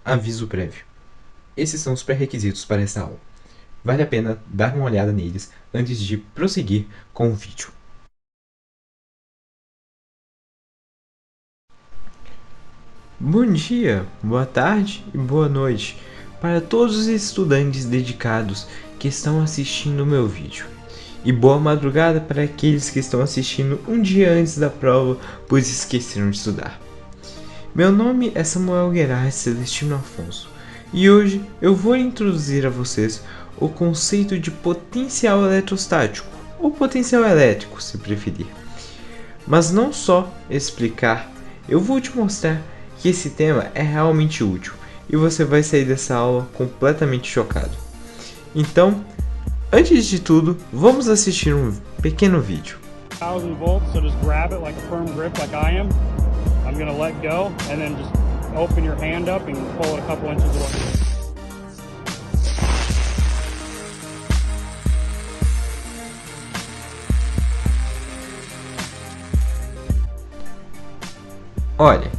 Aviso prévio. Esses são os pré-requisitos para esta aula. Vale a pena dar uma olhada neles antes de prosseguir com o vídeo. Bom dia, boa tarde e boa noite para todos os estudantes dedicados que estão assistindo o meu vídeo. E boa madrugada para aqueles que estão assistindo um dia antes da prova, pois esqueceram de estudar. Meu nome é Samuel Gerard Celestino Afonso e hoje eu vou introduzir a vocês o conceito de potencial eletrostático, ou potencial elétrico, se preferir. Mas não só explicar, eu vou te mostrar que esse tema é realmente útil e você vai sair dessa aula completamente chocado. Então, antes de tudo, vamos assistir um pequeno vídeo. 1000 volts, so just grab it like a firm grip like I am. I'm going to let go and then just open your hand up and pull it a couple inches away. Olha,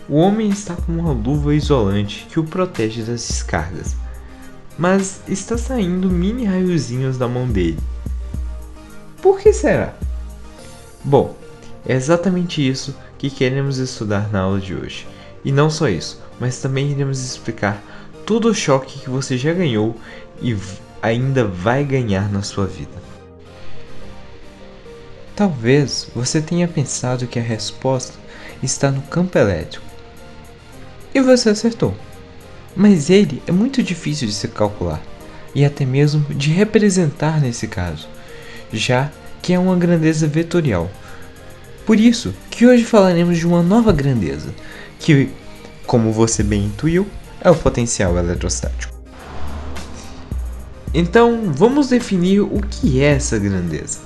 o homem está com uma luva isolante que o protege das descargas, mas está saindo mini raiozinhos da mão dele. Por que será? Bom, é exatamente isso que queremos estudar na aula de hoje. E não só isso, mas também iremos explicar todo o choque que você já ganhou e ainda vai ganhar na sua vida. Talvez você tenha pensado que a resposta está no campo elétrico. E você acertou. Mas ele é muito difícil de se calcular e até mesmo de representar nesse caso, já que é uma grandeza vetorial. Por isso que hoje falaremos de uma nova grandeza, que, como você bem intuiu, é o potencial eletrostático. Então, vamos definir o que é essa grandeza.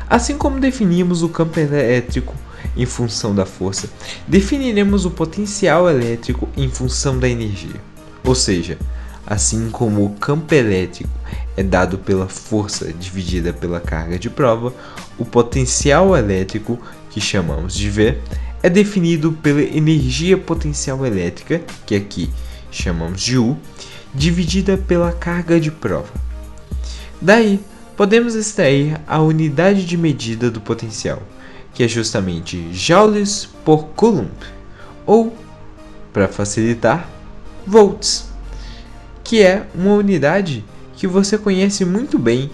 Assim como definimos o campo elétrico em função da força, definiremos o potencial elétrico em função da energia. Ou seja, assim como o campo elétrico é dado pela força dividida pela carga de prova, o potencial elétrico, que chamamos de V, é definido pela energia potencial elétrica, que aqui chamamos de U, dividida pela carga de prova. Daí, podemos extrair a unidade de medida do potencial, que é justamente joules por coulomb, ou, para facilitar, volts, que é uma unidade que você conhece muito bem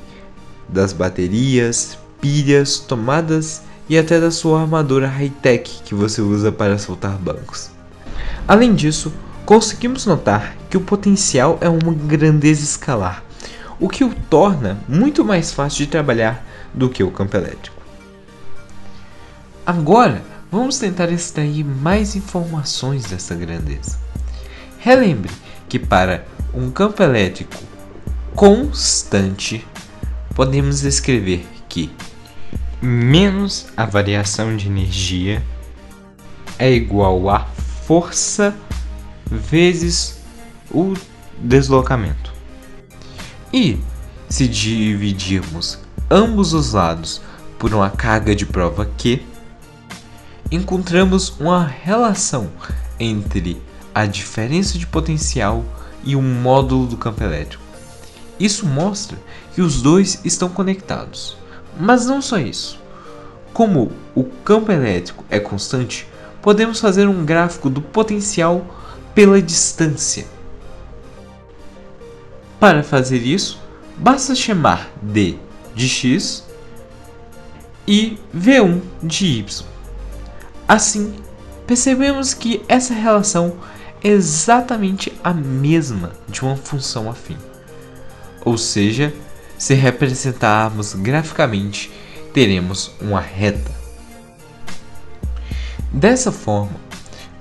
das baterias, pilhas, tomadas e até da sua armadura high-tech que você usa para soltar bancos. Além disso, conseguimos notar que o potencial é uma grandeza escalar, o que o torna muito mais fácil de trabalhar do que o campo elétrico. Agora, vamos tentar extrair mais informações dessa grandeza. Relembre que para um campo elétrico constante, podemos escrever que menos a variação de energia é igual a força vezes o deslocamento. E se dividirmos ambos os lados por uma carga de prova Q, encontramos uma relação entre a diferença de potencial e o módulo do campo elétrico. Isso mostra que os dois estão conectados. Mas não só isso. Como o campo elétrico é constante, podemos fazer um gráfico do potencial pela distância. Para fazer isso, basta chamar D de x e V1 de y. Assim, percebemos que essa relação é exatamente a mesma de uma função afim. Ou seja, se representarmos graficamente, teremos uma reta. Dessa forma,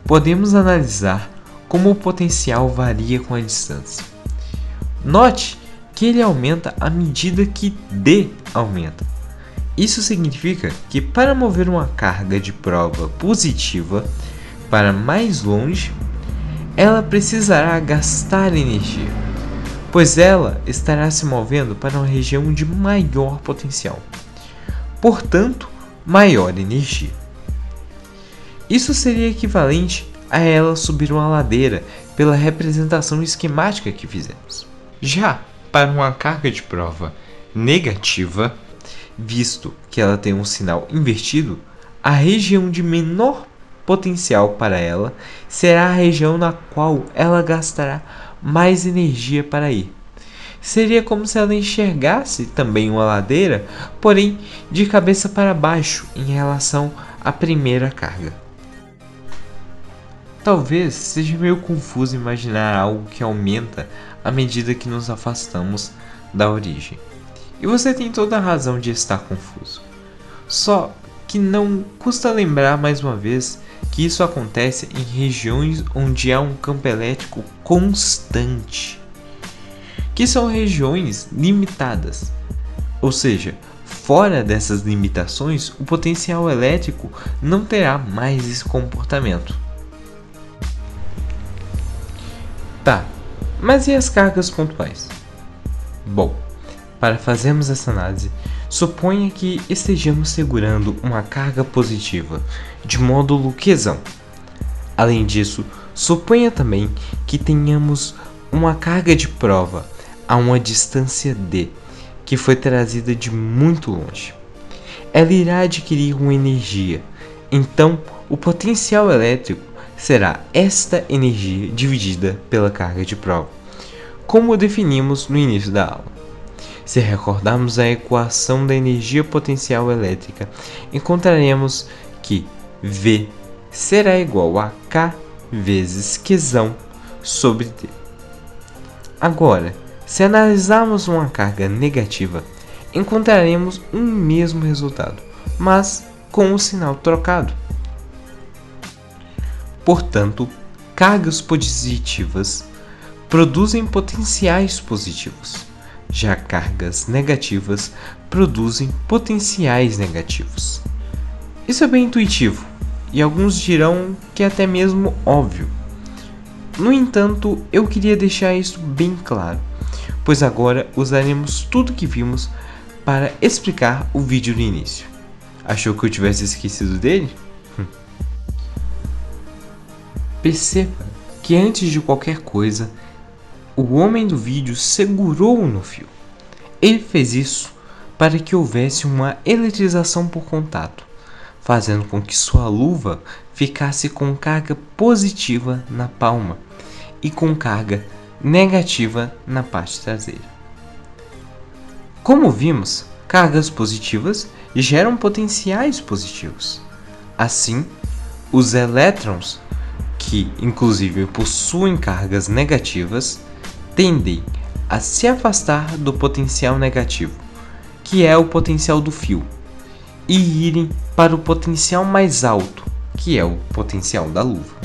podemos analisar como o potencial varia com a distância. Note que ele aumenta à medida que D aumenta. Isso significa que para mover uma carga de prova positiva para mais longe, ela precisará gastar energia, pois ela estará se movendo para uma região de maior potencial, portanto, maior energia. Isso seria equivalente a ela subir uma ladeira pela representação esquemática que fizemos. Já para uma carga de prova negativa, visto que ela tem um sinal invertido, a região de menor potencial para ela será a região na qual ela gastará mais energia para ir. Seria como se ela enxergasse também uma ladeira, porém de cabeça para baixo em relação à primeira carga. Talvez seja meio confuso imaginar algo que aumenta à medida que nos afastamos da origem. E você tem toda a razão de estar confuso. Só que não custa lembrar mais uma vez que isso acontece em regiões onde há um campo elétrico constante, que são regiões limitadas. Ou seja, fora dessas limitações, o potencial elétrico não terá mais esse comportamento. Tá, mas e as cargas pontuais? Bom, para fazermos essa análise, suponha que estejamos segurando uma carga positiva de módulo Qzão. Além disso, suponha também que tenhamos uma carga de prova a uma distância d, que foi trazida de muito longe. Ela irá adquirir uma energia, então o potencial elétrico será esta energia dividida pela carga de prova, como definimos no início da aula. Se recordarmos a equação da energia potencial elétrica, encontraremos que V será igual a K vezes Qzão sobre T. Agora, se analisarmos uma carga negativa, encontraremos um mesmo resultado, mas com o sinal trocado. Portanto, cargas positivas produzem potenciais positivos, já cargas negativas produzem potenciais negativos. Isso é bem intuitivo, e alguns dirão que é até mesmo óbvio. No entanto, eu queria deixar isso bem claro, pois agora usaremos tudo que vimos para explicar o vídeo do início. Achou que eu tivesse esquecido dele? Perceba que antes de qualquer coisa, o homem do vídeo segurou no fio. Ele fez isso para que houvesse uma eletrização por contato, fazendo com que sua luva ficasse com carga positiva na palma e com carga negativa na parte traseira. Como vimos, cargas positivas geram potenciais positivos. Assim, os elétrons, que inclusive possuem cargas negativas, tendem a se afastar do potencial negativo, que é o potencial do fio, e irem para o potencial mais alto, que é o potencial da luva.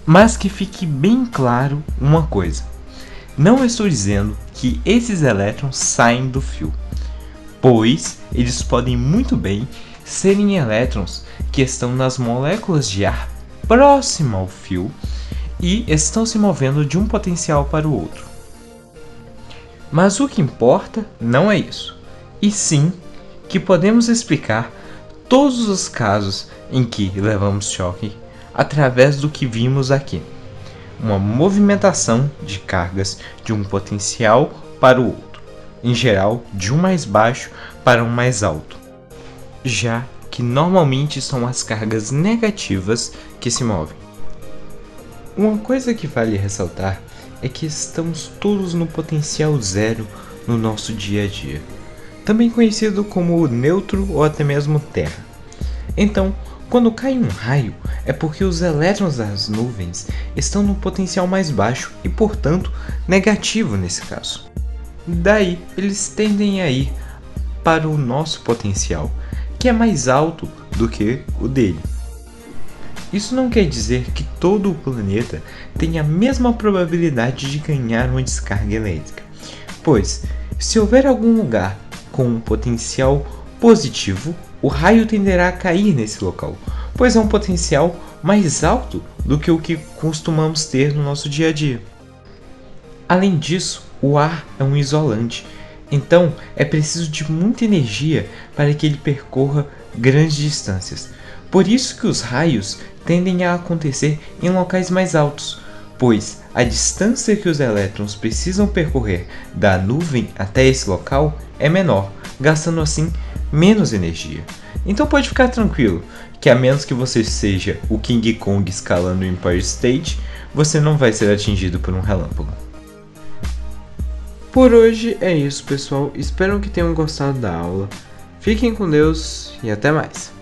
Mas que fique bem claro uma coisa: não estou dizendo que esses elétrons saem do fio, pois eles podem muito bem serem elétrons que estão nas moléculas de ar próximo ao fio e estão se movendo de um potencial para o outro. Mas o que importa não é isso, e sim que podemos explicar todos os casos em que levamos choque através do que vimos aqui: uma movimentação de cargas de um potencial para o outro, em geral de um mais baixo para um mais alto, já que normalmente são as cargas negativas que se movem. Uma coisa que vale ressaltar é que estamos todos no potencial zero no nosso dia a dia, também conhecido como neutro ou até mesmo terra. Então, quando cai um raio, é porque os elétrons das nuvens estão no potencial mais baixo e, portanto, negativo nesse caso. Daí, eles tendem a ir para o nosso potencial, que é mais alto do que o dele. Isso não quer dizer que todo o planeta tenha a mesma probabilidade de ganhar uma descarga elétrica, pois, se houver algum lugar com um potencial positivo, o raio tenderá a cair nesse local, pois é um potencial mais alto do que o que costumamos ter no nosso dia a dia. Além disso, o ar é um isolante, então é preciso de muita energia para que ele percorra grandes distâncias, Por isso que os raios tendem a acontecer em locais mais altos, pois a distância que os elétrons precisam percorrer da nuvem até esse local é menor, gastando assim menos energia. Então pode ficar tranquilo, que a menos que você seja o King Kong escalando o Empire State, você não vai ser atingido por um relâmpago. Por hoje é isso, pessoal. Espero que tenham gostado da aula. Fiquem com Deus e até mais.